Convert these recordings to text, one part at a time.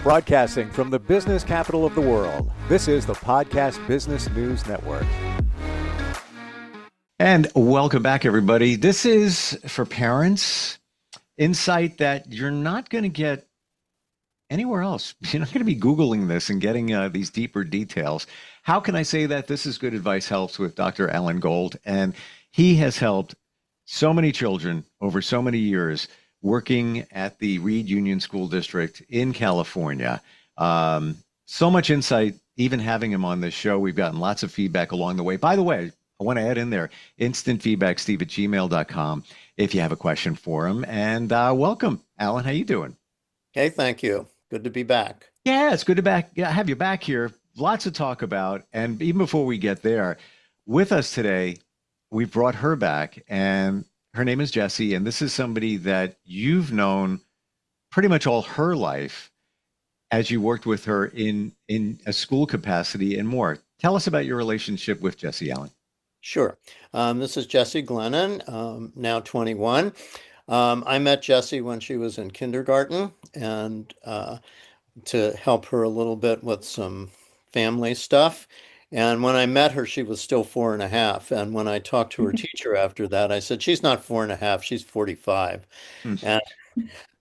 Broadcasting from the business capital of the world, this is the Podcast Business News Network. And welcome back, everybody. This is for parents, insight that you're not going to get anywhere else. You're not going to be Googling this and getting these deeper details. How can I say that? This is Good Advice Helps with Dr. Allan Gold, and he has helped so many children over so many years working at the Reed Union School District in California. So much insight, even having him on this show. We've gotten lots of feedback along the way. By the way, I want to add in there, instantfeedbacksteve@gmail.com if you have a question for him. And welcome, Allan. How you doing? Hey, thank you. Good to be back. Yeah, it's good to have you back here. Lots to talk about. And even before we get there, with us today, we brought her back, and her name is Jessie, and this is somebody that you've known pretty much all her life as you worked with her in a school capacity and more. Tell us about your relationship with Jessie, Allan. Sure. This is Jessie Glennon, now 21. I met Jessie when she was in kindergarten and to help her a little bit with some family stuff. And when I met her, she was still 4.5. And when I talked to her teacher after that, I said, she's not 4.5, she's 45. And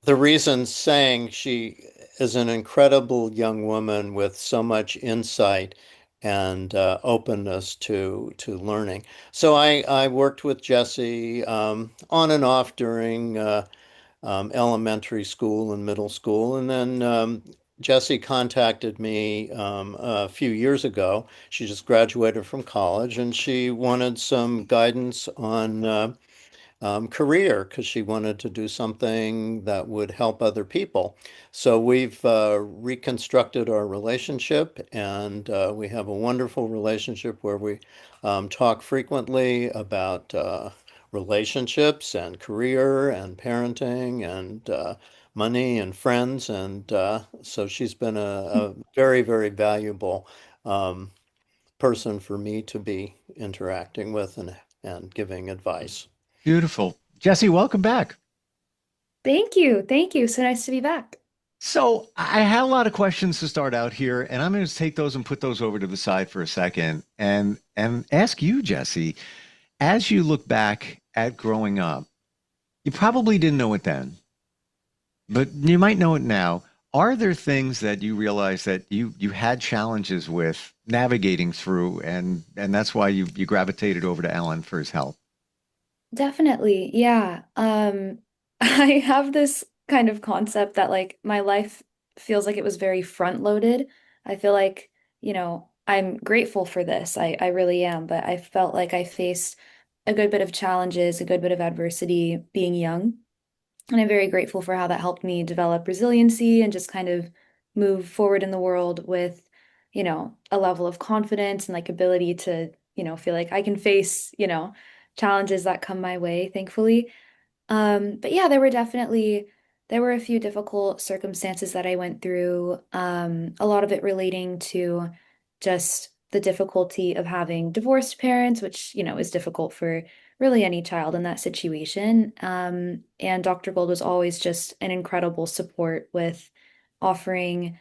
the reason saying she is an incredible young woman with so much insight and openness to learning. So I worked with Jessie on and off during elementary school and middle school. And then Jessie contacted me a few years ago. She just graduated from college and she wanted some guidance on career because she wanted to do something that would help other people. So we've reconstructed our relationship, and we have a wonderful relationship where we talk frequently about relationships and career and parenting and money and friends. And so she's been a very, very valuable person for me to be interacting with and giving advice. Beautiful. Jessie, welcome back. Thank you. Thank you. So nice to be back. So I had a lot of questions to start out here, and I'm going to take those and put those over to the side for a second and ask you, Jessie, as you look back at growing up, you probably didn't know it then, but you might know it now. Are there things that you realize that you had challenges with navigating through, and that's why you gravitated over to Allan for his help? Definitely. Yeah. I have this kind of concept that like my life feels like it was very front loaded. I feel like, I'm grateful for this. I really am, but I felt like I faced a good bit of challenges, a good bit of adversity being young. And I'm very grateful for how that helped me develop resiliency and just kind of move forward in the world with, a level of confidence and like ability to, feel like I can face, challenges that come my way, thankfully. But yeah, there were a few difficult circumstances that I went through, a lot of it relating to just the difficulty of having divorced parents, which, is difficult for really any child in that situation. And Dr. Gold was always just an incredible support with offering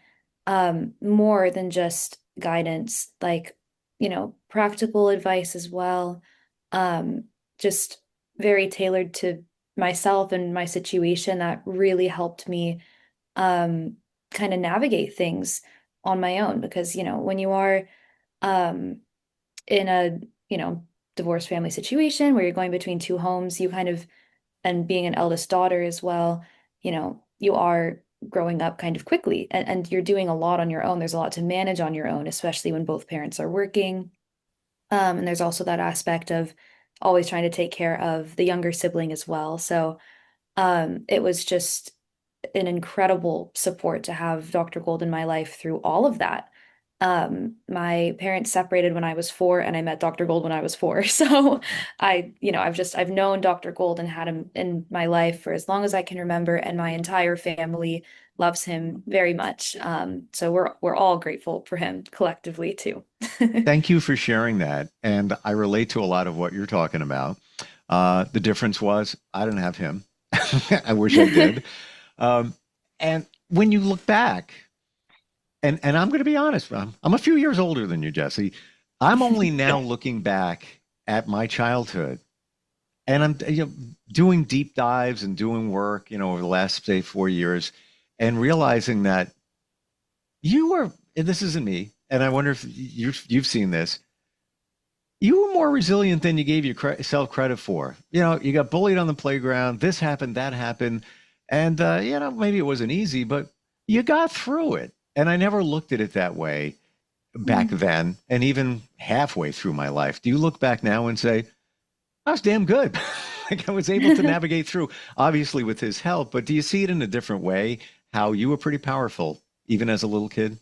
more than just guidance, like, practical advice as well. Just very tailored to myself and my situation that really helped me kind of navigate things on my own because, when you are in a, divorced family situation where you're going between two homes, you kind of, and being an eldest daughter as well, you are growing up kind of quickly and you're doing a lot on your own. There's a lot to manage on your own, especially when both parents are working. And there's also that aspect of always trying to take care of the younger sibling as well. So it was just an incredible support to have Dr. Gold in my life through all of that. My parents separated when I was 4 and I met Dr. Gold when I was 4. So I've known Dr. Gold and had him in my life for as long as I can remember, and my entire family loves him very much. So we're all grateful for him collectively too. Thank you for sharing that. And I relate to a lot of what you're talking about. The difference was I didn't have him. I wish I did. And when you look back, And I'm going to be honest, I'm a few years older than you, Jesse. I'm only now looking back at my childhood, and I'm doing deep dives and doing work, over the last say 4 years, and realizing that you were, and this isn't me, and I wonder if you've seen this. You were more resilient than you gave yourself credit for. You got bullied on the playground. This happened, that happened, and maybe it wasn't easy, but you got through it. And I never looked at it that way back Mm. then, and even halfway through my life. Do you look back now and say, I was damn good? Like I was able to navigate through, obviously with his help, but do you see it in a different way? How you were pretty powerful, even as a little kid?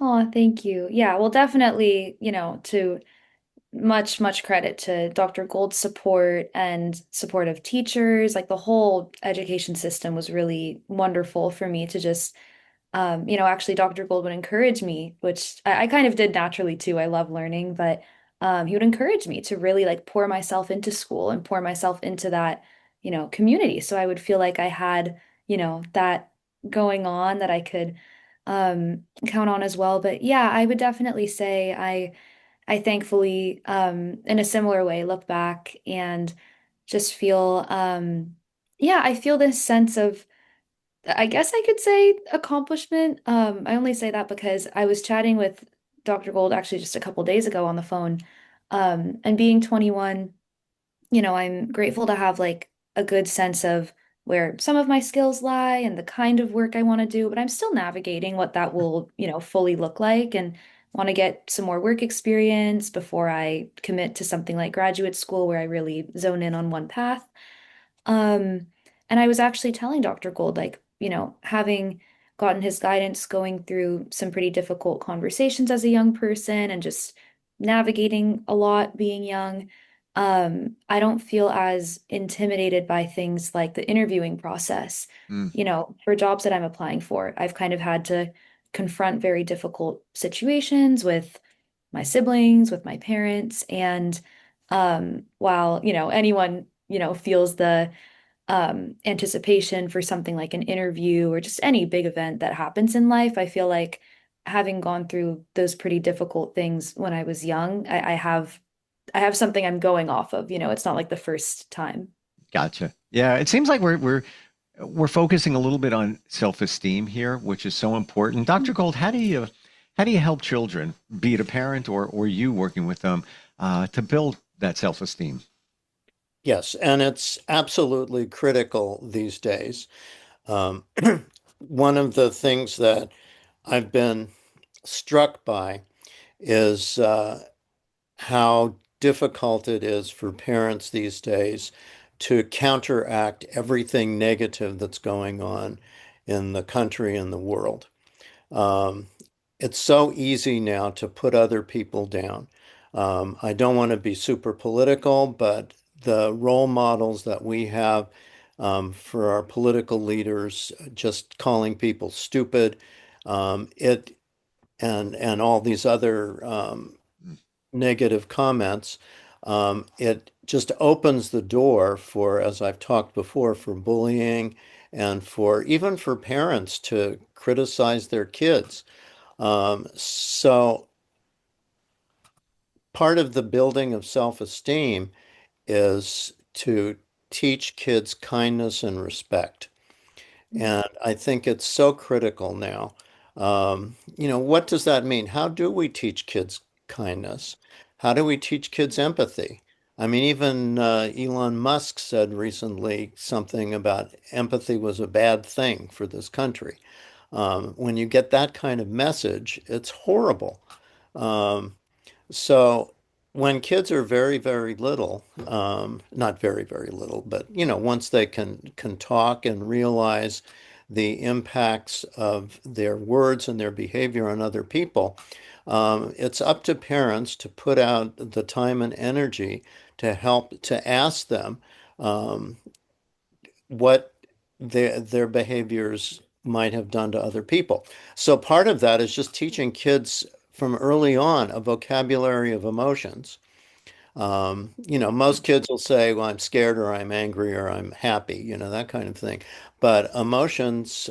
Oh, thank you. Yeah, well, definitely, to much credit to Dr. Gold's support and support of teachers. Like the whole education system was really wonderful for me to just actually Dr. Gold would encourage me, which I kind of did naturally too. I love learning, but he would encourage me to really like pour myself into school and pour myself into that, community. So I would feel like I had, that going on that I could count on as well. But yeah, I would definitely say I thankfully in a similar way look back and just feel yeah, I feel this sense of I guess I could say accomplishment. I only say that because I was chatting with Dr. Gold actually just a couple days ago on the phone. And being 21, I'm grateful to have like a good sense of where some of my skills lie and the kind of work I want to do, but I'm still navigating what that will, fully look like and want to get some more work experience before I commit to something like graduate school where I really zone in on one path. Um, and I was actually telling Dr. Gold, like, having gotten his guidance, going through some pretty difficult conversations as a young person and just navigating a lot being young, I don't feel as intimidated by things like the interviewing process. Mm, For jobs that I'm applying for, I've kind of had to confront very difficult situations with my siblings, with my parents, and while, anyone, feels the anticipation for something like an interview or just any big event that happens in life. I feel like having gone through those pretty difficult things when I was young, I have something I'm going off of. It's not like the first time. gotcha. Yeah, it seems like we're focusing a little bit on self-esteem here, which is so important. Dr. Gold, how do you help children, be it a parent or you working with them, to build that self-esteem? Yes, and it's absolutely critical these days. Um, one of the things that I've been struck by is how difficult it is for parents these days to counteract everything negative that's going on in the country and the world. Um, it's so easy now to put other people down. I don't want to be super political, but the role models that we have for our political leaders, just calling people stupid, it and all these other negative comments, it just opens the door for, as I've talked before, for bullying and for even for parents to criticize their kids. So part of the building of self-esteem is to teach kids kindness and respect. And I think it's so critical now. What does that mean? How do we teach kids kindness? How do we teach kids empathy? I mean, even Elon Musk said recently something about empathy was a bad thing for this country. When you get that kind of message, it's horrible. Um, so when kids are very, very little, not very, very little, but once they can talk and realize the impacts of their words and their behavior on other people, it's up to parents to put out the time and energy to help to ask them um, what their behaviors might have done to other people. So part of that is just teaching kids from early on a vocabulary of emotions. Most kids will say, well, I'm scared or I'm angry or I'm happy, that kind of thing. But emotions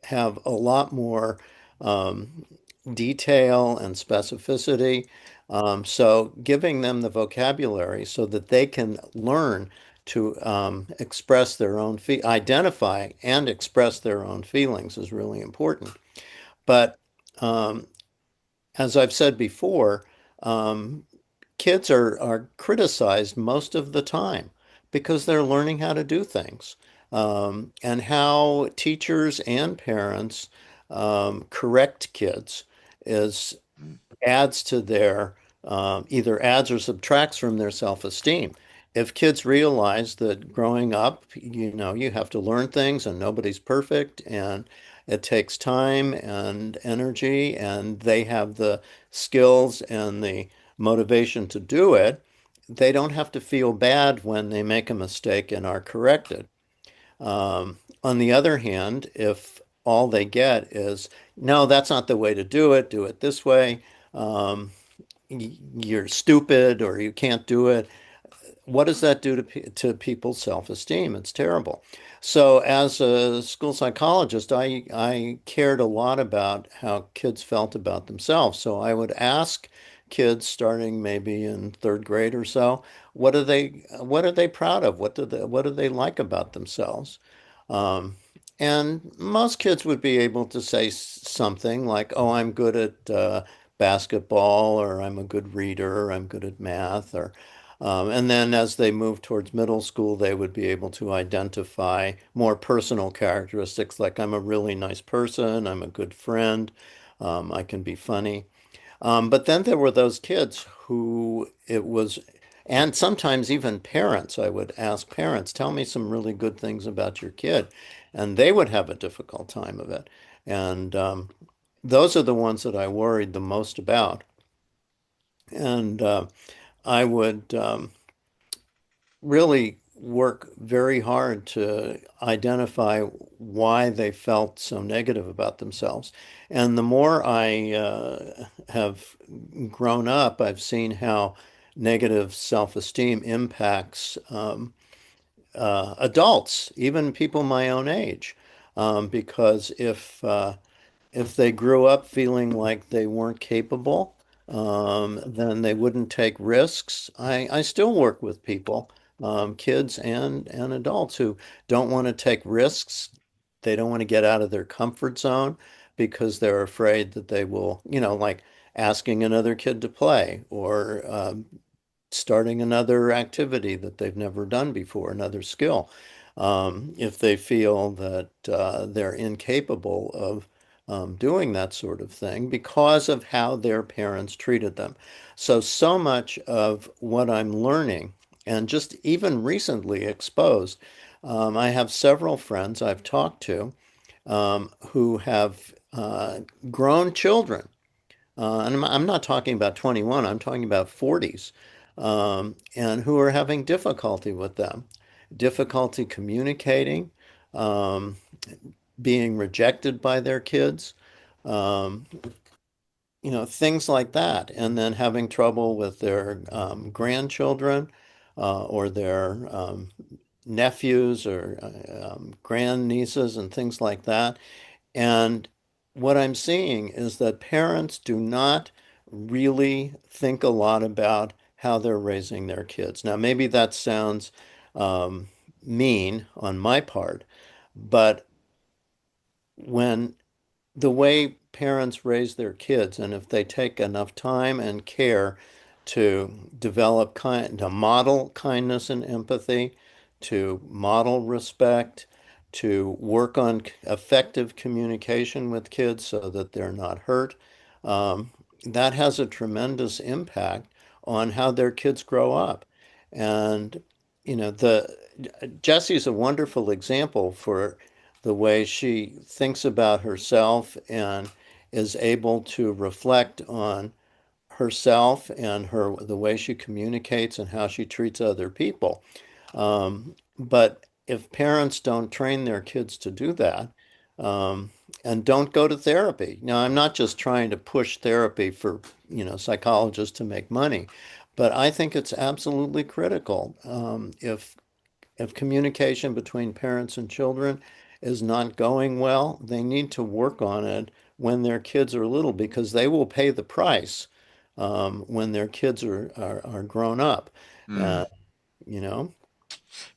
have a lot more um, detail and specificity. So giving them the vocabulary so that they can learn to express their own identify and express their own feelings is really important. But um, as I've said before, um, kids are criticized most of the time because they're learning how to do things. And how teachers and parents correct kids is adds to their either adds or subtracts from their self-esteem. If kids realize that growing up, you have to learn things and nobody's perfect and it takes time and energy and they have the skills and the motivation to do it, they don't have to feel bad when they make a mistake and are corrected. On the other hand, if all they get is, no, that's not the way to do it this way, um, you're stupid or you can't do it, what does that do to people's self-esteem? It's terrible. So as a school psychologist, I cared a lot about how kids felt about themselves. So I would ask kids starting maybe in third grade or so, what are they proud of? What do they like about themselves? Um, and most kids would be able to say something like, "Oh, I'm good at basketball," or "I'm a good reader," or "I'm good at math," or and then as they move towards middle school, they would be able to identify more personal characteristics like I'm a really nice person, I'm a good friend, I can be funny. But then there were those kids who it was, and sometimes even parents, I would ask parents, tell me some really good things about your kid. And they would have a difficult time of it. And those are the ones that I worried the most about. And I would really work very hard to identify why they felt so negative about themselves. And the more I have grown up, I've seen how negative self-esteem impacts adults, even people my own age. Because if they grew up feeling like they weren't capable, then they wouldn't take risks. I still work with people, kids and adults who don't want to take risks. They don't want to get out of their comfort zone because they're afraid that they will, like asking another kid to play or starting another activity that they've never done before, another skill, if they feel that they're incapable of doing that sort of thing because of how their parents treated them. So much of what I'm learning, and just even recently exposed, I have several friends I've talked to who have grown children and I'm not talking about 21, I'm talking about 40s, and who are having difficulty with them, difficulty communicating, um, being rejected by their kids, um, things like that, and then having trouble with their grandchildren or their nephews or grandnieces and things like that. And what I'm seeing is that parents do not really think a lot about how they're raising their kids. Now, maybe that sounds um, mean on my part, but when the way parents raise their kids, and if they take enough time and care to to model kindness and empathy, to model respect, to work on effective communication with kids so that they're not hurt, um, that has a tremendous impact on how their kids grow up. And, the Jesse's a wonderful example for the way she thinks about herself and is able to reflect on herself and the way she communicates and how she treats other people. But if parents don't train their kids to do that, and don't go to therapy. Now, I'm not just trying to push therapy for, psychologists to make money, but I think it's absolutely critical. If communication between parents and children is not going well, they need to work on it when their kids are little because they will pay the price when their kids are grown up. Mm. Uh, you know,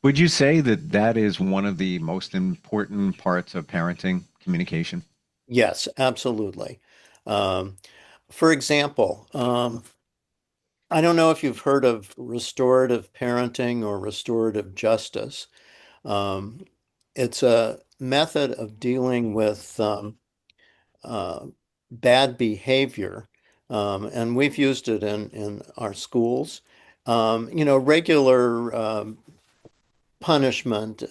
Would you say that that is one of the most important parts of parenting, communication? yes, absolutely. Um, for example, I don't know if you've heard of restorative parenting or restorative justice. Um, it's a method of dealing with uh, bad behavior, and we've used it in our schools. Regular punishment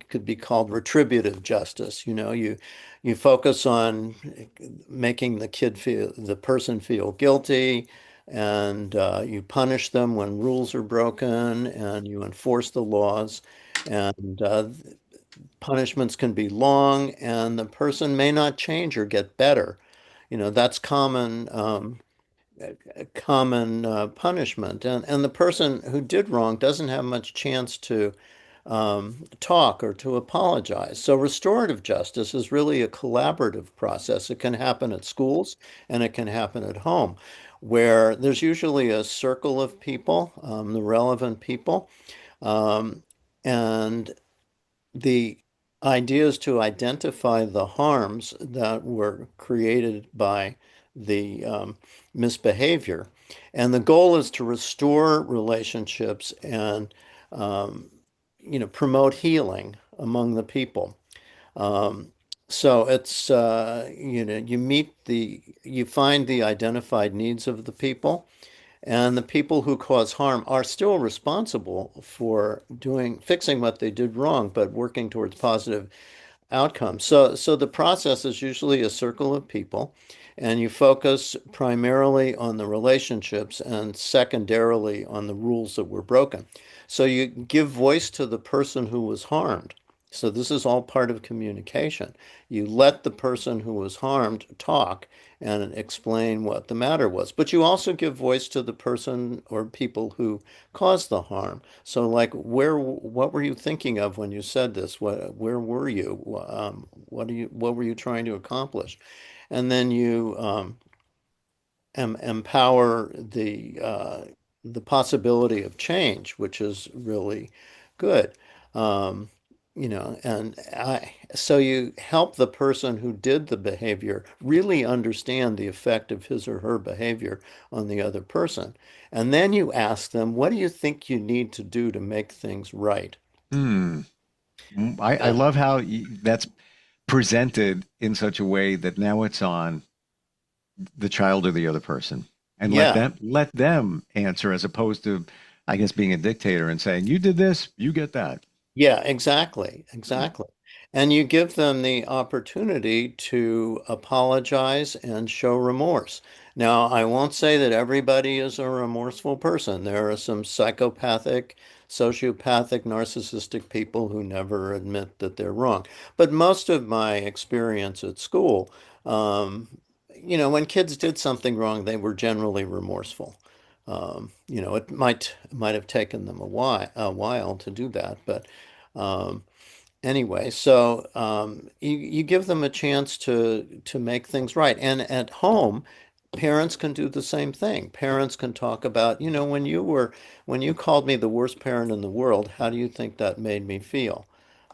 could be called retributive justice. You focus on making the person feel guilty, and you punish them when rules are broken, and you enforce the laws. And punishments can be long, and the person may not change or get better. That's common punishment, and the person who did wrong doesn't have much chance to talk or to apologize. So restorative justice is really a collaborative process. It can happen at schools and it can happen at home, where there's usually a circle of people, the relevant people, um, and the idea is to identify the harms that were created by the misbehavior. And the goal is to restore relationships and, um, promote healing among the people. Um, so you find the identified needs of the people, and the people who cause harm are still responsible for fixing what they did wrong, but working towards positive outcomes. So the process is usually a circle of people, and you focus primarily on the relationships and secondarily on the rules that were broken. So you give voice to the person who was harmed. So this is all part of communication. You let the person who was harmed talk and explain what the matter was. But you also give voice to the person or people who caused the harm. So, like, what were you thinking of when you said this? Where were you? What were you trying to accomplish? And then you empower the possibility of change, which is really good. Um, so you help the person who did the behavior really understand the effect of his or her behavior on the other person. And then you ask them, what do you think you need to do to make things right? Hmm. I Uh, love how that's presented in such a way that now it's on the child or the other person, and yeah, let them answer as opposed to, I guess, being a dictator and saying, "You did this, you get that." Yeah, exactly, Hmm. exactly. And you give them the opportunity to apologize and show remorse. Now, I won't say that everybody is a remorseful person. There are some psychopathic, sociopathic, narcissistic people who never admit that they're wrong. But most of my experience at school, um, when kids did something wrong, they were generally remorseful. It might have taken them a while to do that, but um, anyway, so you give them a chance to make things right. And at home, parents can do the same thing. Parents can talk about, when you called me the worst parent in the world, how do you think that made me feel?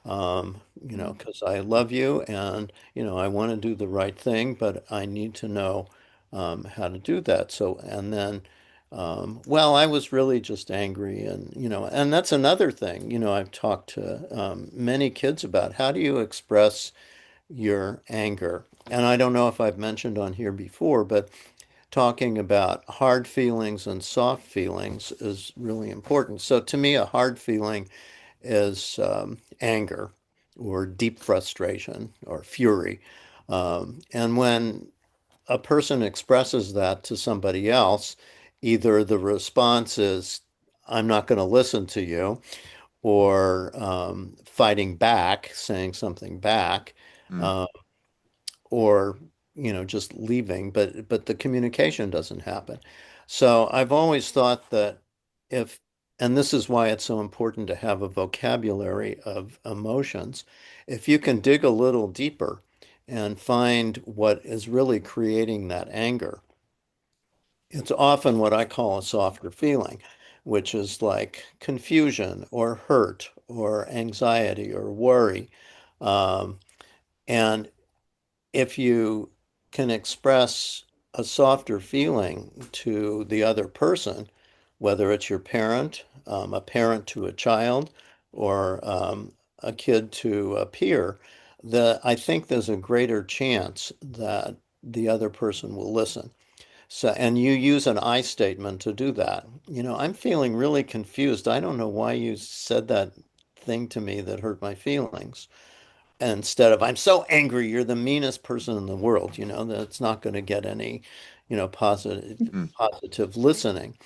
Because I love you and, I want to do the right thing, but I need to know how to do that. And then, well, I was really just angry, and that's another thing, I've talked to many kids about how do you express your anger? And I don't know if I've mentioned on here before, but talking about hard feelings and soft feelings is really important. So to me, a hard feeling is anger or deep frustration or fury. And when a person expresses that to somebody else, either the response is, I'm not going to listen to you, or fighting back, saying something back, Mm. uh, or just leaving, but the communication doesn't happen. So I've always thought that if and this is why it's so important to have a vocabulary of emotions. If you can dig a little deeper and find what is really creating that anger. It's often what I call a softer feeling, which is like confusion or hurt or anxiety or worry. Um, and if you can express a softer feeling to the other person, whether it's your parent, a parent to a child, or a kid to a peer, I think there's a greater chance that the other person will listen. So, and you use an I statement to do that. I'm feeling really confused. I don't know why you said that thing to me that hurt my feelings. Instead of, I'm so angry, you're the meanest person in the world, that's not going to get any, positive listening.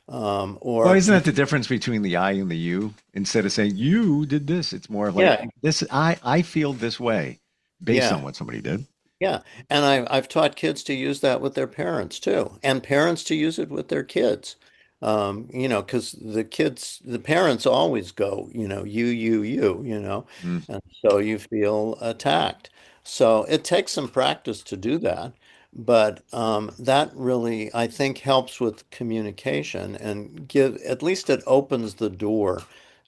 Well, Or, isn't that the difference between the I and the you? Instead of saying you did this, it's more of like yeah, this. I feel this way based yeah. on what somebody did. Yeah, and I've taught kids to use that with their parents too, and parents to use it with their kids. Because the parents always go, Mm. and so you feel attacked. So it takes some practice to do that, but that really, I think, helps with communication and at least it opens the door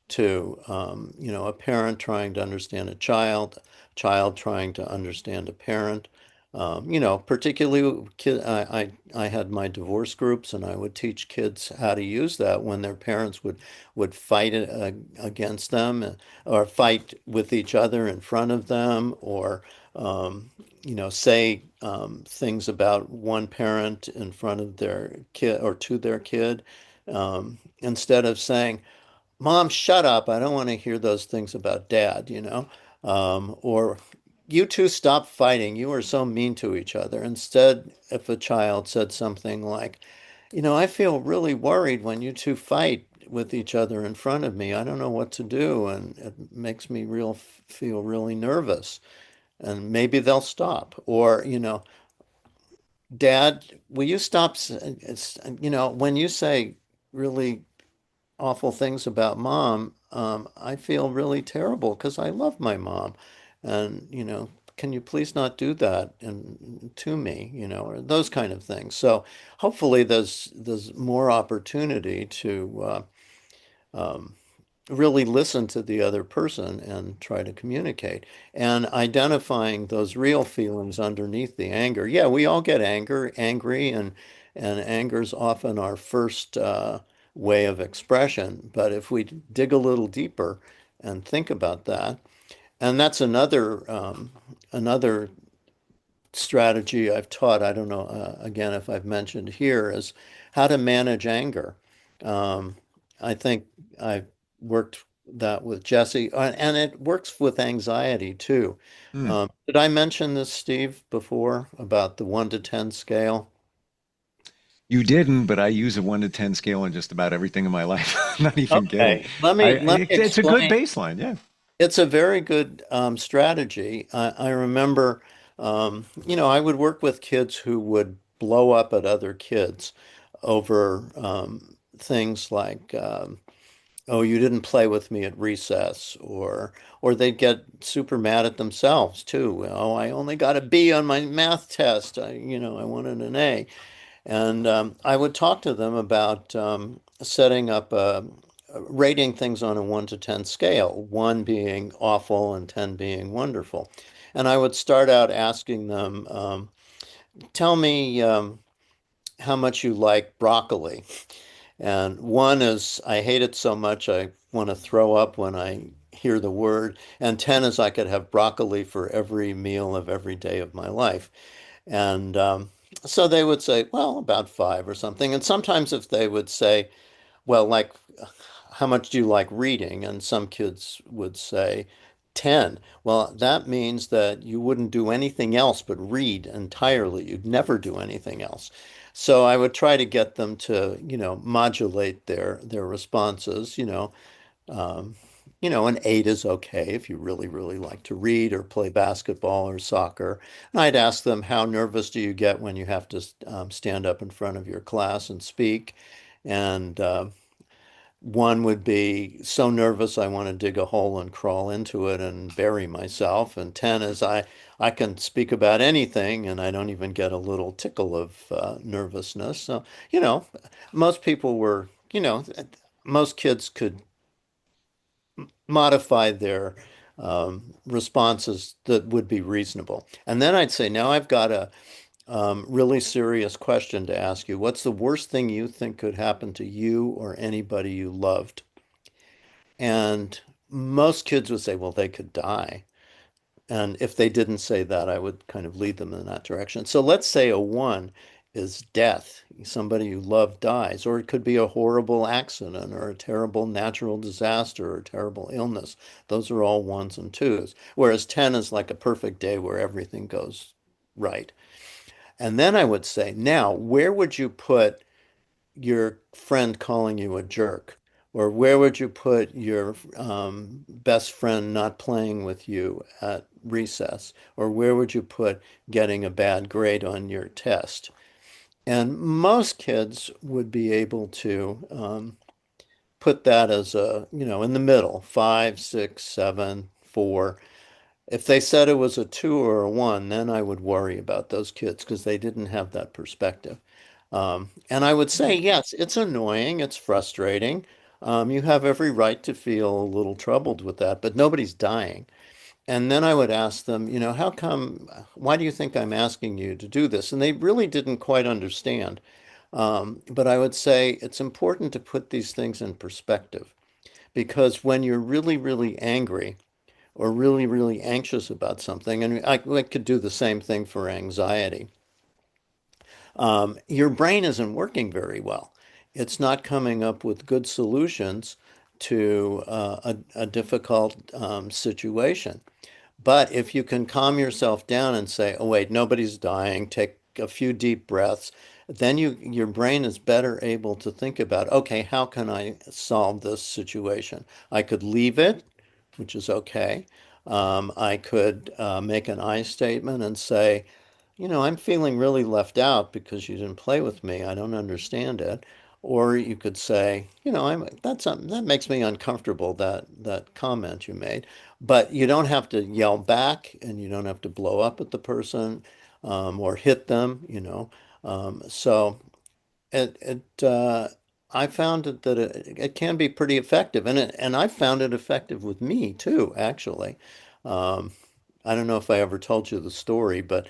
to, a parent trying to understand a child trying to understand a parent. Particularly I had my divorce groups and I would teach kids how to use that when their parents would fight against them or fight with each other in front of them or say things about one parent in front of their kid or to their kid instead of saying, Mom, shut up. I don't want to hear those things about dad, or you two stop fighting. You are so mean to each other. Instead, if a child said something like, I feel really worried when you two fight with each other in front of me. I don't know what to do, and it makes me feel really nervous. And maybe they'll stop. Or, Dad, will you stop? When you say really awful things about mom, I feel really terrible because I love my mom. And, can you please not do that to me, or those kind of things. So hopefully there's more opportunity to really listen to the other person and try to communicate and identifying those real feelings underneath the anger. Yeah, we all get angry, and anger is often our first way of expression. But if we dig a little deeper and think about that, and that's another strategy I've taught. I don't know, again, if I've mentioned here, is how to manage anger. Um, I think I've worked that with Jesse, and it works with anxiety too. Mm. Did I mention this, Steve, before about the 1 to 10 scale? You didn't, but I use a 1 to 10 scale on just about everything in my life. Not even kidding. Okay, let me It's a good explain. baseline. Yeah. It's a very good strategy. I remember, I would work with kids who would blow up at other kids over things like, "Oh, you didn't play with me at recess," or they'd get super mad at themselves too. "Oh, I only got a B on my math test. I wanted an A." And I would talk to them about setting up rating things on a 1 to 10 scale, one being awful and 10 being wonderful. And I would start out asking them, tell me how much you like broccoli. And one is, I hate it so much I want to throw up when I hear the word. And 10 is, I could have broccoli for every meal of every day of my life. And so they would say, well, about five or something. And sometimes if they would say, well, like, how much do you like reading? And some kids would say 10. Well, that means that you wouldn't do anything else but read entirely. You'd never do anything else. So I would try to get them to, modulate their responses, an 8 is okay if you really, really like to read or play basketball or soccer. And I'd ask them, how nervous do you get when you have to stand up in front of your class and speak? And One would be so nervous I want to dig a hole and crawl into it and bury myself. And 10 is I can speak about anything and I don't even get a little tickle of nervousness. So, you know, most people were, most kids could modify their responses that would be reasonable. And then I'd say, now I've got a really serious question to ask you. What's the worst thing you think could happen to you or anybody you loved? And most kids would say, well, they could die. And if they didn't say that, I would kind of lead them in that direction. So let's say a one is death. Somebody you love dies, or it could be a horrible accident or a terrible natural disaster or terrible illness. Those are all ones and twos. Whereas 10 is like a perfect day where everything goes right. And then I would say, now, where would you put your friend calling you a jerk? Or where would you put your best friend not playing with you at recess? Or where would you put getting a bad grade on your test? And most kids would be able to put that as in the middle, 5, 6, 7, 4. If they said it was a 2 or a 1, then I would worry about those kids because they didn't have that perspective. And I would say, yes, it's annoying, it's frustrating. You have every right to feel a little troubled with that, but nobody's dying. And then I would ask them, how come, why do you think I'm asking you to do this? And they really didn't quite understand. But I would say it's important to put these things in perspective because when you're really, really angry or really, really anxious about something, and I could do the same thing for anxiety, your brain isn't working very well. It's not coming up with good solutions to a difficult situation. But if you can calm yourself down and say, "Oh wait, nobody's dying," take a few deep breaths, then your brain is better able to think about, okay, how can I solve this situation? I could leave it, which is okay. I could make an I statement and say, I'm feeling really left out because you didn't play with me. I don't understand it. Or you could say, that makes me uncomfortable, that comment you made. But you don't have to yell back and you don't have to blow up at the person or hit them. So I found that it can be pretty effective, and I found it effective with me too, actually. Um, I don't know if I ever told you the story, but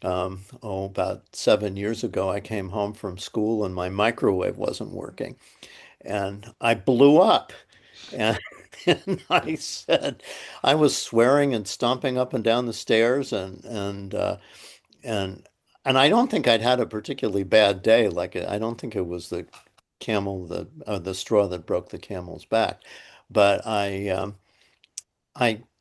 about 7 years ago, I came home from school and my microwave wasn't working, and I blew up. And, and I said, I was swearing and stomping up and down the stairs, and and I don't think I'd had a particularly bad day. Like I don't think it was the straw that broke the camel's back, but I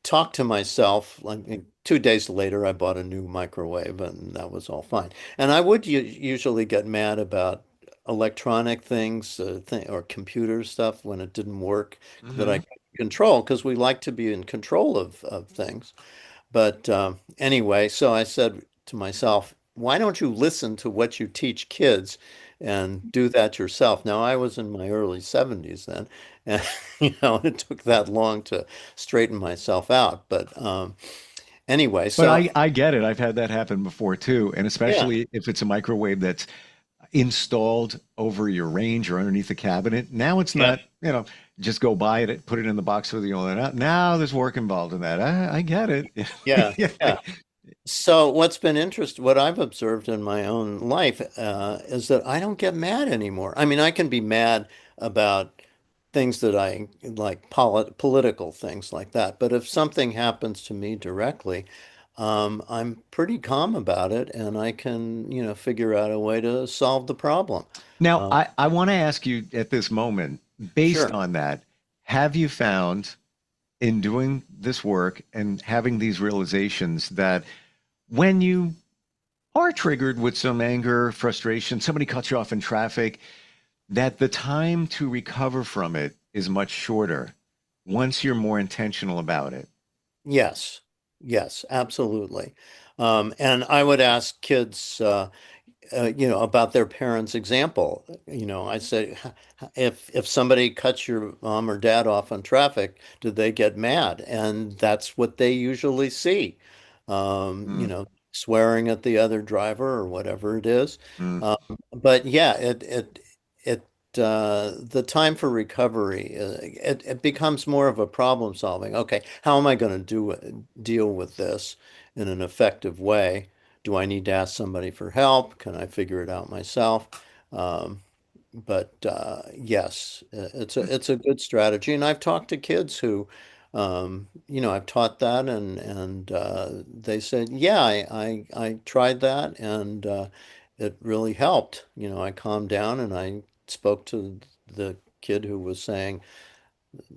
talked to myself. Like 2 days later, I bought a new microwave, and that was all fine. And I would usually get mad about electronic things, or computer stuff when it didn't work that I Hmm. couldn't control because we like to be in control of things. But anyway, so I said to myself, why don't you listen to what you teach kids and do that yourself? Now, I was in my early 70s then, and it took that long to straighten myself out. But anyway, But so I get it. I've had that happen before too. And yeah, especially if it's a microwave that's installed over your range or underneath the cabinet. Now it's yeah, not, just go buy it, put it in the box with you. Now there's work involved in that. I get it. yeah, Yeah. yeah. So what's been interesting, what I've observed in my own life, is that I don't get mad anymore. I mean, I can be mad about things that I like, political things like that. But if something happens to me directly, I'm pretty calm about it, and I can, figure out a way to solve the problem. Now, Uh, I want to ask you at this moment, based sure. on that, have you found in doing this work and having these realizations that when you are triggered with some anger, frustration, somebody cuts you off in traffic, that the time to recover from it is much shorter once you're more intentional about it? Yes. Yes, absolutely. And I would ask kids. about their parents' example. I say, if somebody cuts your mom or dad off on traffic, do they get mad? And that's what they usually see. Mm, Swearing at the other driver or whatever it is. mm. Um, but yeah, the time for recovery, it becomes more of a problem solving. Okay, how am I going to deal with this in an effective way? Do I need to ask somebody for help? Can I figure it out myself? Um, but yes, it's a good strategy, and I've talked to kids who, I've taught that, and they said, yeah, I tried that, and it really helped. I calmed down and I spoke to the kid who was saying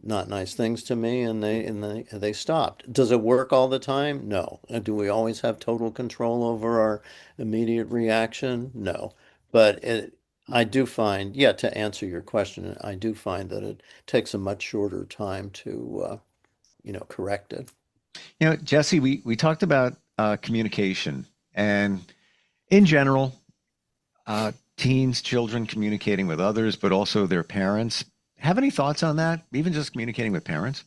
not nice things to me, and they stopped. Does it work all the time? No. Do we always have total control over our immediate reaction? No. But I do find, yeah, to answer your question, I do find that it takes a much shorter time to, correct it. Jesse, we talked about communication and in general, teens, children communicating with others, but also their parents. Have any thoughts on that? Even just communicating with parents?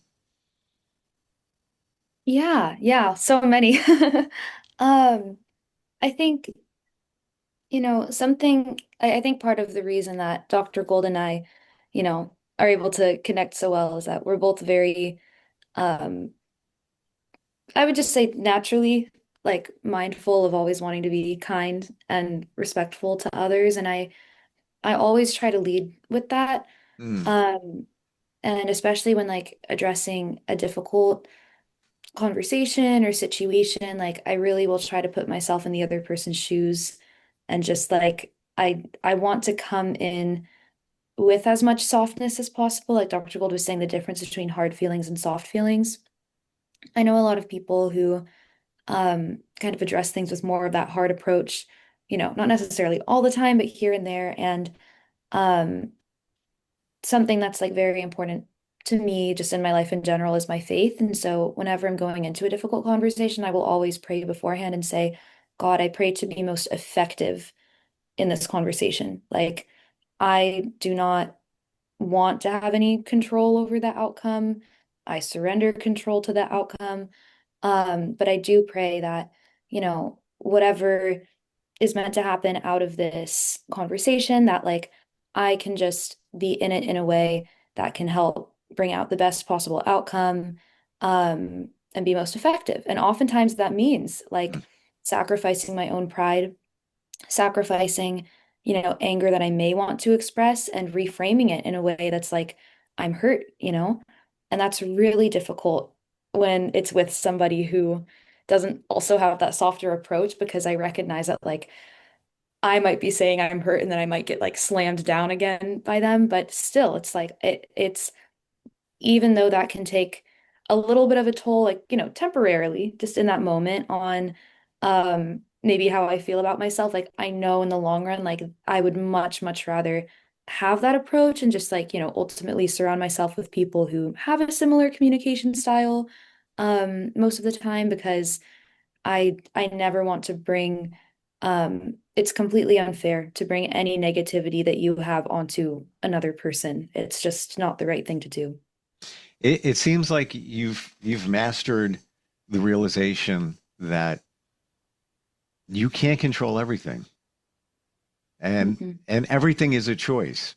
Yeah, yeah, so many. Um, I think, I think part of the reason that Dr. Gold and I, are able to connect so well is that we're both very, um, I would just say naturally, like mindful of always wanting to be kind and respectful to others. And I always try to lead with that. Mm, Um, and especially when like addressing a difficult conversation or situation, like I really will try to put myself in the other person's shoes and just like I want to come in with as much softness as possible. Like Dr. Gold was saying, the difference between hard feelings and soft feelings. I know a lot of people who kind of address things with more of that hard approach, not necessarily all the time, but here and there. And um something that's like very important to me just in my life in general is my faith. And so whenever I'm going into a difficult conversation, I will always pray beforehand and say, God, I pray to be most effective in this conversation. Like, I do not want to have any control over the outcome. I surrender control to the outcome. But I do pray that, whatever is meant to happen out of this conversation, that like I can just be in it in a way that can help bring out the best possible outcome, and be most effective. And oftentimes that means mm. like sacrificing my own pride, sacrificing, anger that I may want to express and reframing it in a way that's like, I'm hurt, And that's really difficult when it's with somebody who doesn't also have that softer approach, because I recognize that like I might be saying I'm hurt and then I might get like slammed down again by them. But still, it's like it's even though that can take a little bit of a toll, like, temporarily, just in that moment on maybe how I feel about myself, like I know in the long run, like I would much, much rather have that approach and just like, ultimately surround myself with people who have a similar communication style most of the time, because I never want to bring it's completely unfair to bring any negativity that you have onto another person. It's just not the right thing to do. It seems like you've mastered the realization that you can't control everything, and Mhm. and everything is a choice.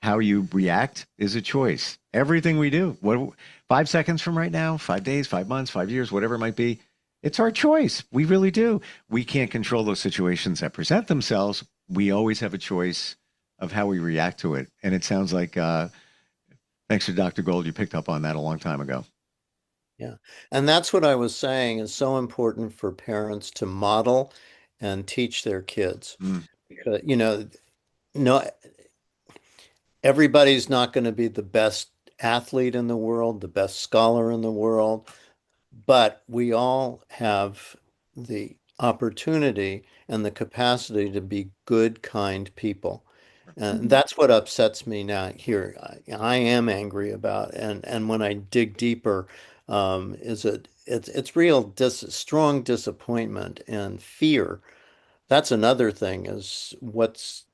How you react is a choice. Everything we do, what 5 seconds from right now, 5 days, 5 months, 5 years, whatever it might be, it's our choice. We really do. We can't control those situations that present themselves. We always have a choice of how we react to it. And it sounds like, thanks to Dr. Gold, you picked up on that a long time ago. Yeah. And that's what I was saying is so important for parents to model and teach their kids. Mm, Because, no, everybody's not going to be the best athlete in the world, the best scholar in the world, but we all have the opportunity and the capacity to be good, kind people. And Mhm. that's what upsets me now here. I am angry about, and when I dig deeper, it's real strong disappointment and fear that's another thing is what's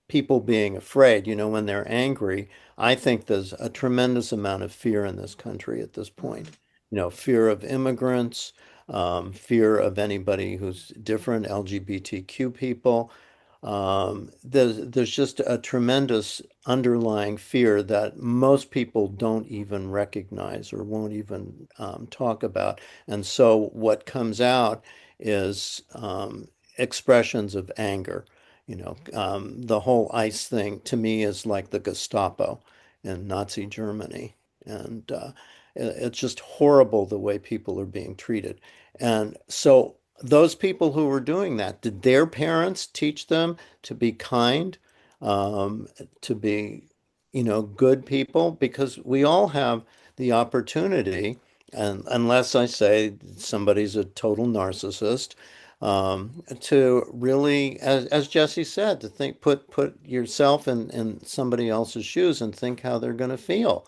people being afraid, when they're angry. I think there's a tremendous amount of fear in this country at this point. Fear of immigrants, fear of anybody who's different, LGBTQ people. There's just a tremendous underlying fear that most people don't even recognize or won't even talk about. And so what comes out is expressions of anger. The whole ICE thing to me is like the Gestapo in Nazi Germany. And it's just horrible the way people are being treated. And so those people who were doing that, did their parents teach them to be kind, um, to be, good people? Because we all have the opportunity, and unless I say somebody's a total narcissist, to really, as Jesse said, to think, put yourself in somebody else's shoes and think how they're going to feel.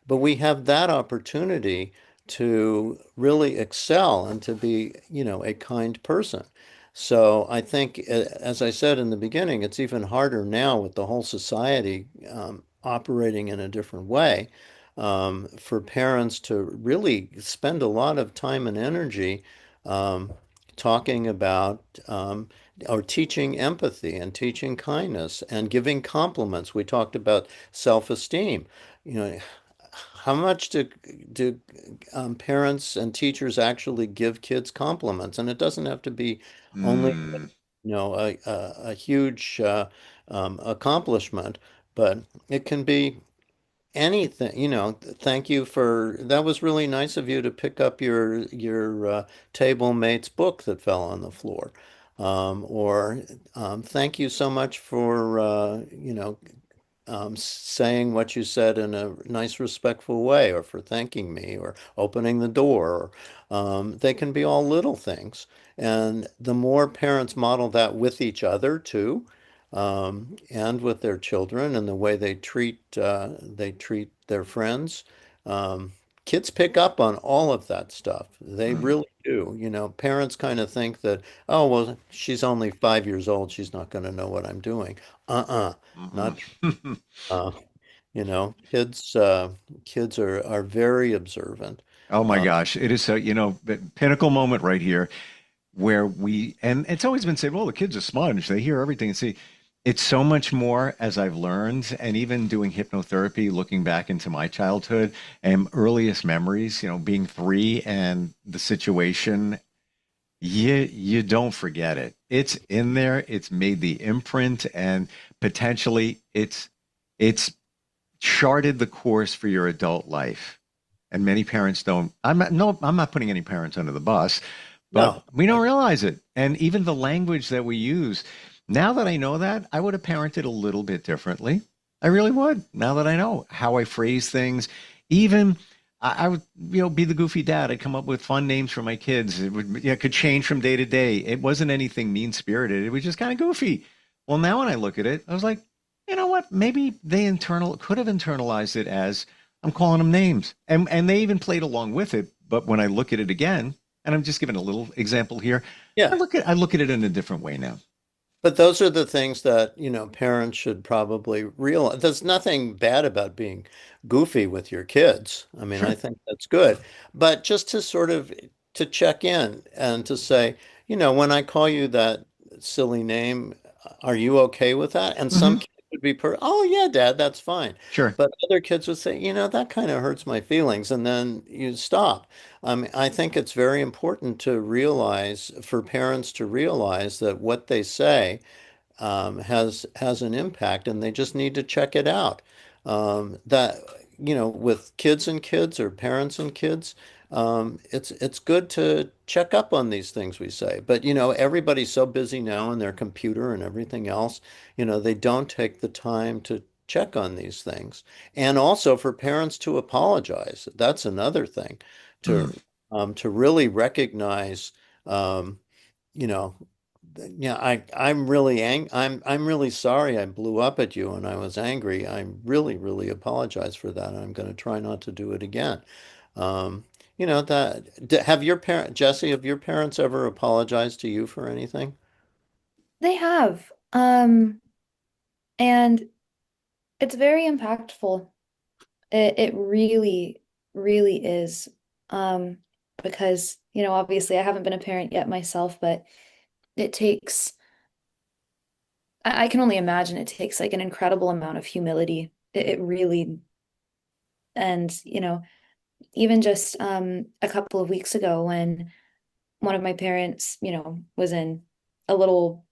But we have that opportunity to really excel and to be, a kind person. So I think, as I said in the beginning, it's even harder now with the whole society operating in a different way, for parents to really spend a lot of time and energy um, talking about or teaching empathy and teaching kindness and giving compliments. We talked about self-esteem. You know, how much do parents and teachers actually give kids compliments? And it doesn't have to be only, Mm, a huge accomplishment, but it can be anything. Thank you for that was really nice of you to pick up your table mate's book that fell on the floor. Or thank you so much for saying what you said in a nice, respectful way, or for thanking me, or opening the door. They can be all little things. And the more parents model that with each other too, and with their children, and the way they treat their friends, um, kids pick up on all of that stuff. They mm, really do. Parents kind of think that, oh, well, she's only 5 years old. She's not going to know what I'm doing. Not mhm. uh, kids are very observant. Oh my Uh, gosh, it is so, the pinnacle moment right here where and it's always been said, well, the kid's a sponge. They hear everything and see. It's so much more as I've learned, and even doing hypnotherapy, looking back into my childhood and earliest memories, being 3 and the situation, you don't forget it. It's in there, it's made the imprint, and potentially it's charted the course for your adult life. And many parents don't. I'm not putting any parents under the bus, but no, we don't realize it. And even the language that we use. Now that I know that, I would have parented a little bit differently. I really would. Now that I know how I phrase things, even I would, be the goofy dad. I'd come up with fun names for my kids. It could change from day to day. It wasn't anything mean spirited. It was just kind of goofy. Well, now when I look at it, I was like, you know what? Maybe they could have internalized it as I'm calling them names, and they even played along with it. But when I look at it again, and I'm just giving a little example here, yeah. I look at it in a different way now. But those are the things that, parents should probably realize. There's nothing bad about being goofy with your kids. I mean, I Sure. think that's good. But just to sort of to check in and to say, when I call you that silly name, are you okay with that? And some Hmm. kids would be oh yeah, Dad, that's fine. Sure. But other kids would say, that kind of hurts my feelings, and then you stop. I think it's very important to realize, for parents to realize that what they say has an impact, and they just need to check it out. That with kids and kids, or parents and kids, it's good to check up on these things we say. But everybody's so busy now on their computer and everything else, they don't take the time to check on these things. And also for parents to apologize. That's another thing, Mm. to really recognize, um, you know, yeah, I'm really I'm really sorry I blew up at you and I was angry. I really, really apologize for that. I'm going to try not to do it again. Um, have your parent Jesse, have your parents ever apologized to you for anything? They have. And it's very impactful. It really, really is. Um, because, obviously I haven't been a parent yet myself, but it takes, I can only imagine it takes like an incredible amount of humility. It really, and, even just a couple of weeks ago when one of my parents, was in a little,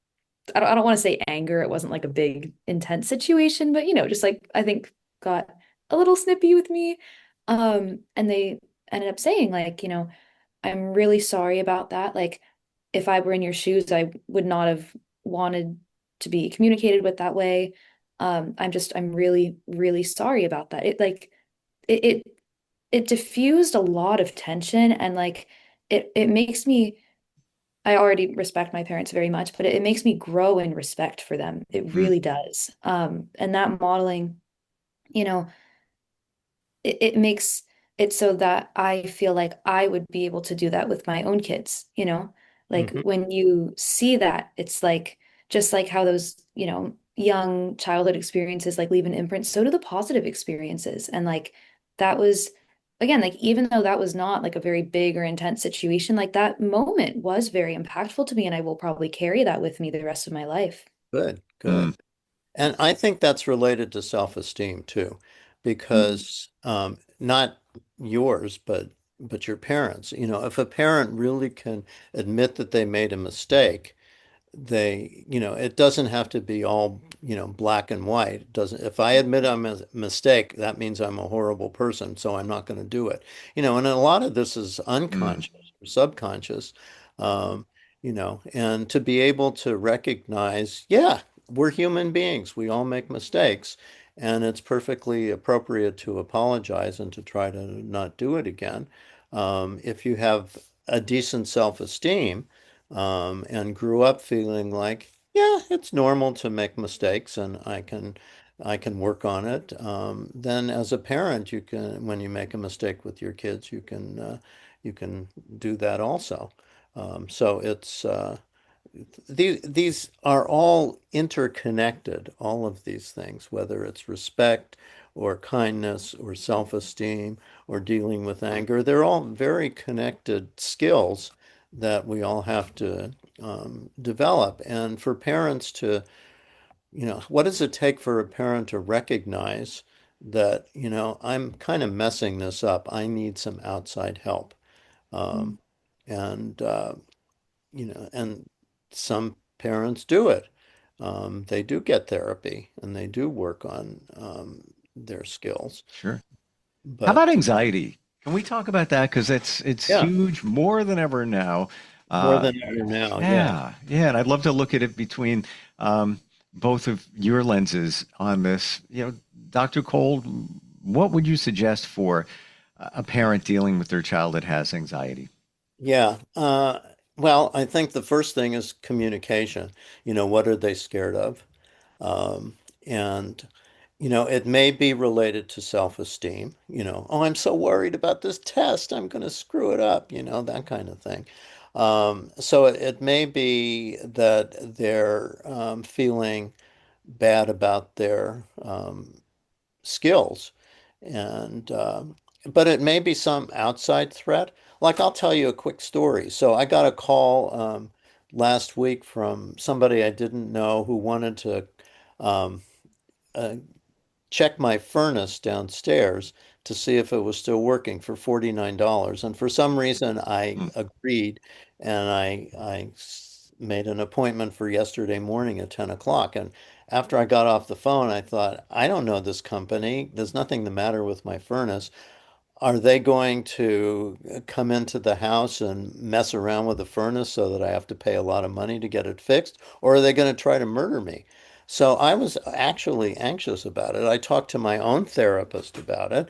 I don't want to say anger. It wasn't like a big intense situation, but just like I think got a little snippy with me. And they ended up saying like, I'm really sorry about that. Like if I were in your shoes, I would not have wanted to be communicated with that way. I'm really, really sorry about that. It it it diffused a lot of tension and like it makes me I already respect my parents very much, but it makes me grow in respect for them. It Mm, really does. And that modeling, you know, it makes it so that I feel like I would be able to do that with my own kids. Like Hmm. when you see that, it's like just like how those, young childhood experiences like leave an imprint, so do the positive experiences. And like that was again, like even though that was not like a very big or intense situation, like that moment was very impactful to me, and I will probably carry that with me the rest of my life. Good, mm, good. And I think that's related to self-esteem too, Mm, because not yours, but your parents. If a parent really can admit that they made a mistake, it doesn't have to be all, black and white. It doesn't, if I admit I'm a mistake, that means I'm a horrible person, so I'm not going to do it. And a lot of this is mm. unconscious or subconscious. Um, and to be able to recognize, yeah, we're human beings. We all make mistakes, and it's perfectly appropriate to apologize and to try to not do it again. If you have a decent self-esteem, and grew up feeling like, yeah, it's normal to make mistakes and I can work on it. Then as a parent, you can, when you make a mistake with your kids, you can do that also. So these are all interconnected, all of these things, whether it's respect or kindness or self-esteem or dealing with anger. They're all very connected skills that we all have to develop. And for parents to, what does it take for a parent to recognize that, I'm kind of messing this up. I need some outside help. mm, Um, and some parents do it. They do get therapy and they do work on their skills. Sure. How about But anxiety? Can we talk about that? Because it's yeah, huge more than ever now. more Uh, than ever now. Yeah. yeah, yeah, and I'd love to look at it between both of your lenses on this. Dr. Cole, what would you suggest for a parent dealing with their child that has anxiety? Yeah. Well, I think the first thing is communication. What are they scared of? And it may be related to self-esteem. Oh, I'm so worried about this test. I'm going to screw it up, that kind of thing. So it may be that they're feeling bad about their skills. And but it may be some outside threat. Like I'll tell you a quick story. So I got a call last week from somebody I didn't know who wanted to um, uh, check my furnace downstairs to see if it was still working for $49. And for some reason, I Hmm, agreed and made an appointment for yesterday morning at 10 o'clock. And after I got off the phone, I thought, I don't know this company. There's nothing the matter with my furnace. Are they going to come into the house and mess around with the furnace so that I have to pay a lot of money to get it fixed? Or are they going to try to murder me? So I was actually anxious about it. I talked to my own therapist about it,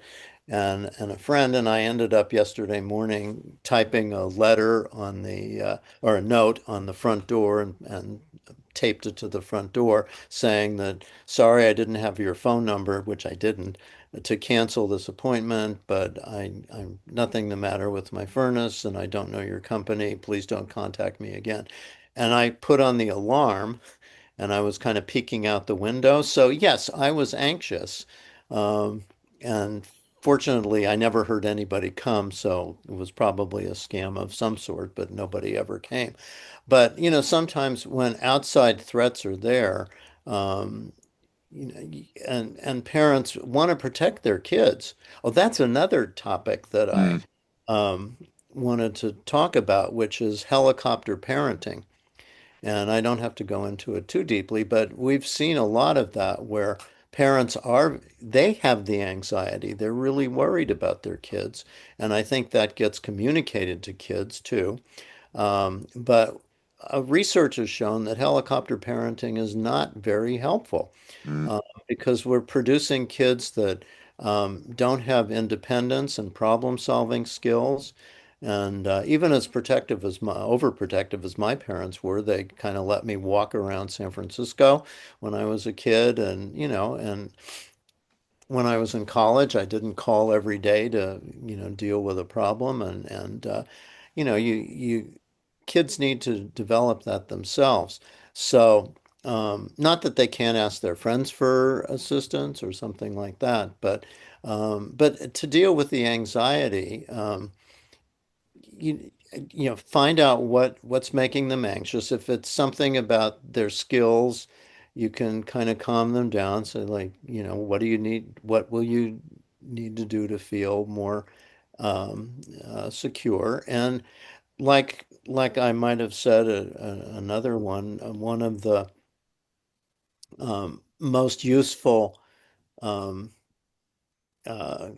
and a friend, and I ended up yesterday morning typing a letter on the or a note on the front door and taped it to the front door saying that sorry I didn't have your phone number, which I didn't, to cancel this appointment, but I'm nothing the matter with my furnace and I don't know your company. Please don't contact me again. And I put on the alarm and I was kind of peeking out the window. So yes, I was anxious. Um, and fortunately, I never heard anybody come, so it was probably a scam of some sort, but nobody ever came. But sometimes when outside threats are there, um, and parents want to protect their kids. Oh, that's another topic that I Mm, um, wanted to talk about, which is helicopter parenting. And I don't have to go into it too deeply, but we've seen a lot of that where they have the anxiety. They're really worried about their kids. And I think that gets communicated to kids too. But research has shown that helicopter parenting is not very helpful mm, uh, because we're producing kids that don't have independence and problem-solving skills. And even as overprotective as my parents were, they kind of let me walk around San Francisco when I was a kid, and when I was in college, I didn't call every day to, deal with a problem, and you kids need to develop that themselves. So, not that they can't ask their friends for assistance or something like that, but to deal with the anxiety, find out what's making them anxious. If it's something about their skills, you can kind of calm them down. So like, what do you need? What will you need to do to feel more secure? And like I might have said another one of the most useful um,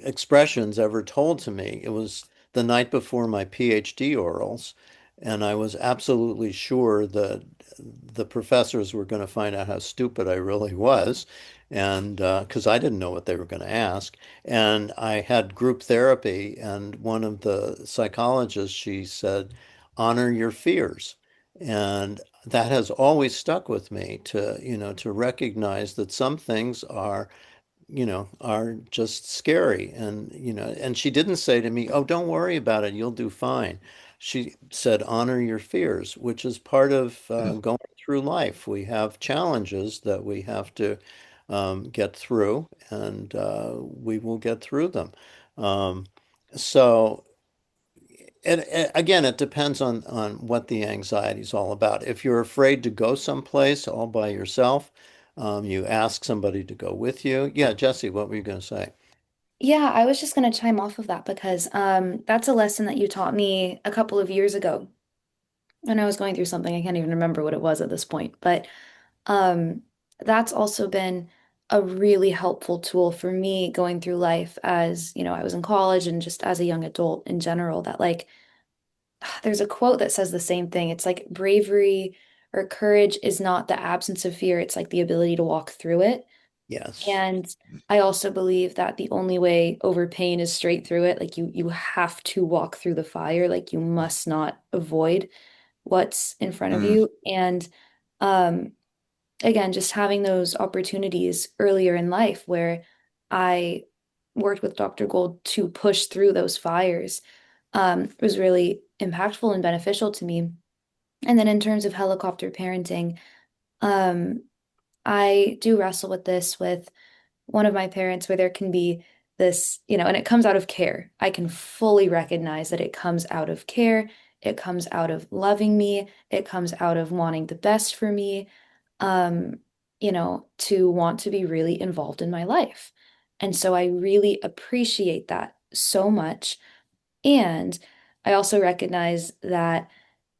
expressions ever told to me. It was the night before my PhD orals, and I was absolutely sure that the professors were going to find out how stupid I really was, and because I didn't know what they were going to ask. And I had group therapy, and one of the psychologists, she said, honor your fears. And that has always stuck with me to recognize that some things are just scary. And she didn't say to me, oh, don't worry about it, you'll do fine. She said, honor your fears, which is part of mm, going through life. We have challenges that we have to get through, and we will get through them. Um, so, and again, it depends on what the anxiety is all about. If you're afraid to go someplace all by yourself, you ask somebody to go with you. Yeah, Jesse, what were you going to say? Yeah, I was just going to chime off of that because that's a lesson that you taught me a couple of years ago when I was going through something. I can't even remember what it was at this point, but um, that's also been a really helpful tool for me going through life as, I was in college and just as a young adult in general, that like there's a quote that says the same thing. It's like bravery or courage is not the absence of fear, it's like the ability to walk through it. Yes. And I also believe that the only way over pain is straight through it. Like you have to walk through the fire. Like you must not avoid what's in front of mm, you. And um, again, just having those opportunities earlier in life where I worked with Dr. Gold to push through those fires was really impactful and beneficial to me. And then in terms of helicopter parenting, um, I do wrestle with this with one of my parents where there can be this, and it comes out of care. I can fully recognize that it comes out of care. It comes out of loving me. It comes out of wanting the best for me, um, to want to be really involved in my life. And so I really appreciate that so much. And I also recognize that,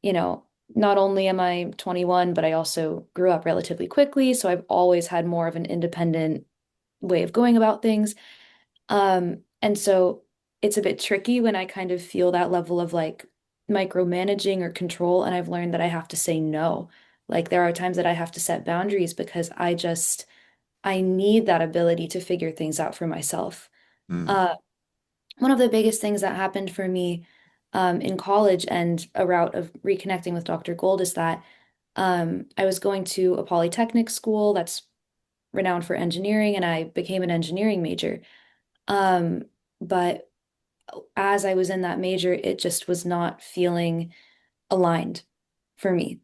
you know, not only am I 21, but I also grew up relatively quickly. So I've always had more of an independent way of going about things. And so it's a bit tricky when I kind of feel that level of like micromanaging or control. And I've learned that I have to say no. Like there are times that I have to set boundaries because I need that ability to figure things out for myself. mm. Uh, one of the biggest things that happened for me in college and a route of reconnecting with Dr. Gold is that I was going to a polytechnic school that's renowned for engineering, and I became an engineering major. Um, but as I was in that major, it just was not feeling aligned for me.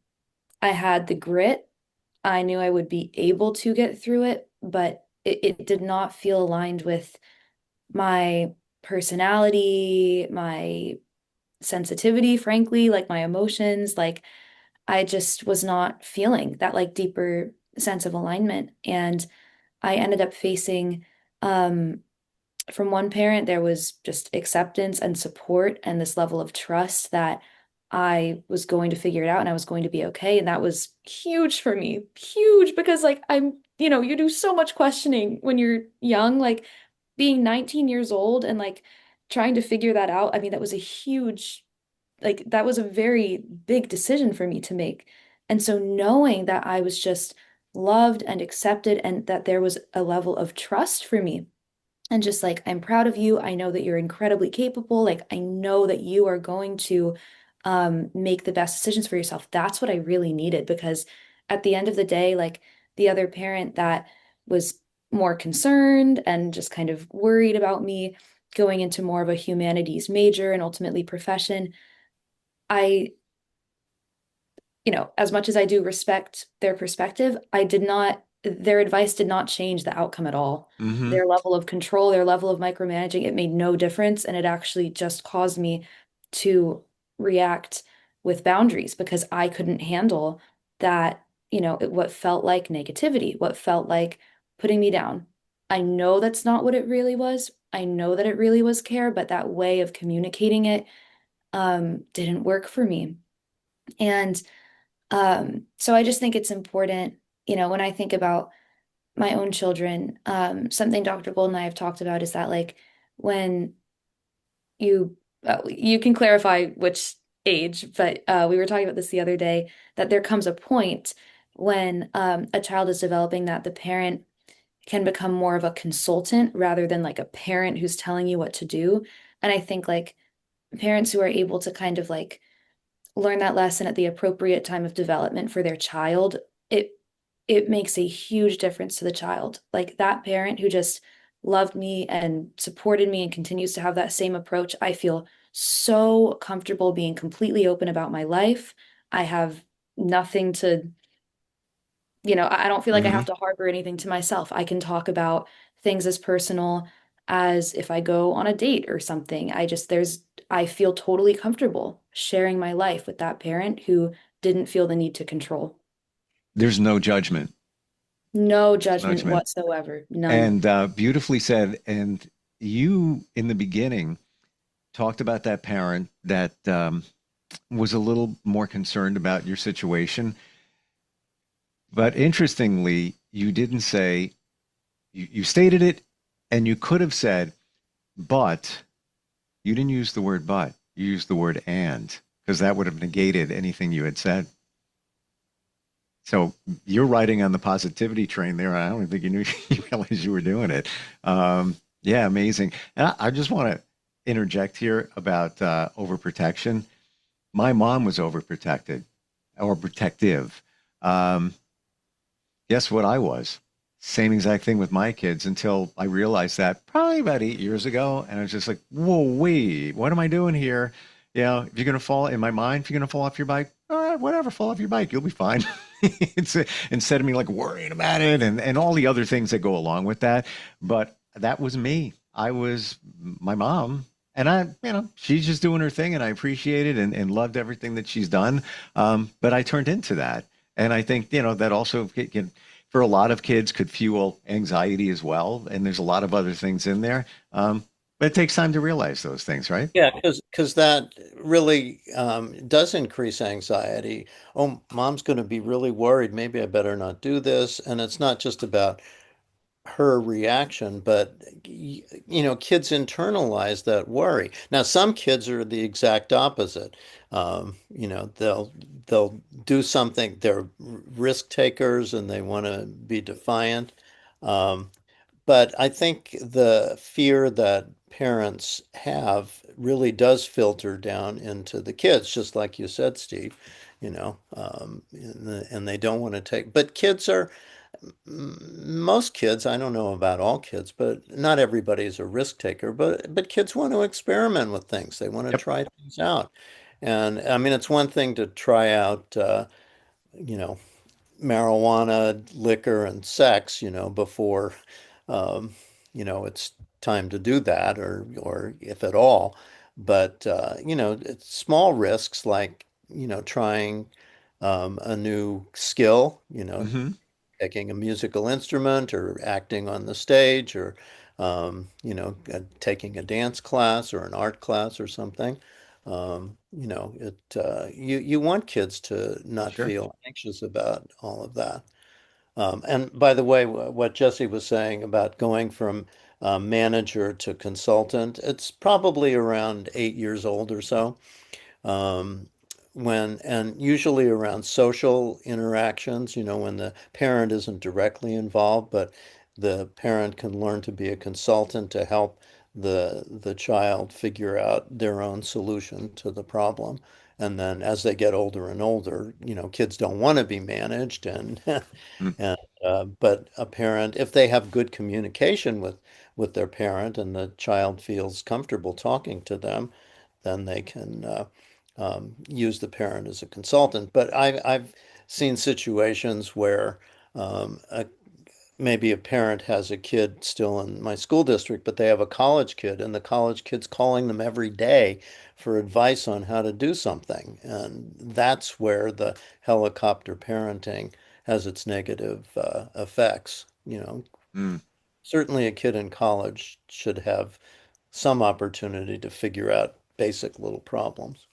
I had the grit. I knew I would be able to get through it, but it did not feel aligned with my personality, my sensitivity, frankly, like my emotions. Like I just was not feeling that like deeper sense of alignment. And I ended up facing um from one parent, there was just acceptance and support and this level of trust that I was going to figure it out and I was going to be okay. And that was huge for me. Huge because like you do so much questioning when you're young, like being 19 years old and like trying to figure that out. I mean, that was a huge, like that was a very big decision for me to make. And so knowing that I was just loved and accepted and that there was a level of trust for me and just like, I'm proud of you. I know that you're incredibly capable. Like, I know that you are going to make the best decisions for yourself. That's what I really needed because at the end of the day, like the other parent that was more concerned and just kind of worried about me going into more of a humanities major and ultimately profession, I as much as I do respect their perspective, their advice did not change the outcome at all. Hmm. Their level of control, their level of micromanaging, it made no difference. And it actually just caused me to react with boundaries because I couldn't handle that, what felt like negativity, what felt like putting me down. I know that's not what it really was. I know that it really was care, but that way of communicating it didn't work for me. And so I just think it's important, when I think about my own children, something Dr. Gold and I have talked about is that like when you can clarify which age, but we were talking about this the other day, that there comes a point when a child is developing that the parent can become more of a consultant rather than like a parent who's telling you what to do. And I think like parents who are able to kind of like learn that lesson at the appropriate time of development for their child, it it makes a huge difference to the child. Like that parent who just loved me and supported me and continues to have that same approach, I feel so comfortable being completely open about my life. I have nothing to I don't feel like I Hmm. have to harbor anything to myself. I can talk about things as personal as if I go on a date or something. I feel totally comfortable sharing my life with that parent who didn't feel the need to control. There's no judgment. No There's no judgment judgment. whatsoever. None. And beautifully said. And you, in the beginning, talked about that parent that was a little more concerned about your situation. But interestingly, you didn't say, you stated it, and you could have said, but you didn't use the word but. You used the word and, because that would have negated anything you had said. So you're riding on the positivity train there. I don't think you knew you realized you were doing it. Yeah, amazing. And I just want to interject here about overprotection. My mom was overprotected or protective. Um, Guess what I was? Same exact thing with my kids until I realized that probably about 8 years ago. And I was just like, whoa, wait, what am I doing here? If you're going to fall in my mind, if you're going to fall off your bike, all right, whatever, fall off your bike. You'll be fine. Instead of me like worrying about it and all the other things that go along with that. But that was me. I was my mom. And she's just doing her thing and I appreciate it and loved everything that she's done. But I turned into that. And I think, that also for a lot of kids could fuel anxiety as well. And there's a lot of other things in there. But it takes time to realize those things, right? Yeah, because that really does increase anxiety. Oh, mom's going to be really worried. Maybe I better not do this. And it's not just about her reaction, but kids internalize that worry. Now, some kids are the exact opposite. They'll do something. They're risk takers and they want to be defiant. Um, but I think the fear that parents have really does filter down into the kids, just like you said, Steve, and they don't want to take, but kids are, most kids, I don't know about all kids, but not everybody is a risk taker, but kids want to experiment with things. They want to Yep. try things out. And I mean, it's one thing to try out, you know, marijuana, liquor, and sex, before, um, it's time to do that, or if at all. But it's small risks like, trying a new skill, Hmm. taking a musical instrument or acting on the stage or taking a dance class or an art class or something. You want kids to not Sure. feel anxious about all of that. And by the way, what Jesse was saying about going from manager to consultant, it's probably around 8 years old or so. Um, and usually around social interactions, when the parent isn't directly involved, but the parent can learn to be a consultant to help the child figure out their own solution to the problem. And then as they get older and older, kids don't want to be managed, and Mm. and but a parent, if they have good communication with their parent and the child feels comfortable talking to them, then they can use the parent as a consultant. But I've seen situations where um, a, maybe a parent has a kid still in my school district, but they have a college kid, and the college kid's calling them every day for advice on how to do something. And that's where the helicopter parenting has its negative effects. Mm. Certainly a kid in college should have some opportunity to figure out basic little problems.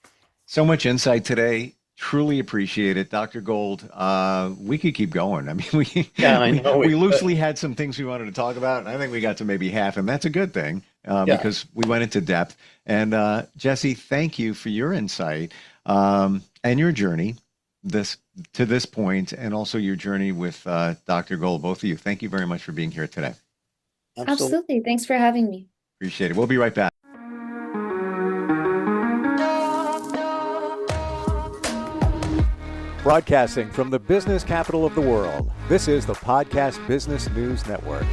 So much insight today. Truly appreciate it, Dr. Gold. We could keep going. I mean, we Yeah, I we know we we could. loosely had some things we wanted to talk about, and I think we got to maybe half, and that's a good thing Yeah, because we went into depth. And Jesse, thank you for your insight and your journey this to this point, and also your journey with Dr. Gold. Both of you, thank you very much for being here today. absolutely. Absolutely. Thanks for having me. Appreciate it. We'll be right back. Broadcasting from the business capital of the world, this is the Podcast Business News Network.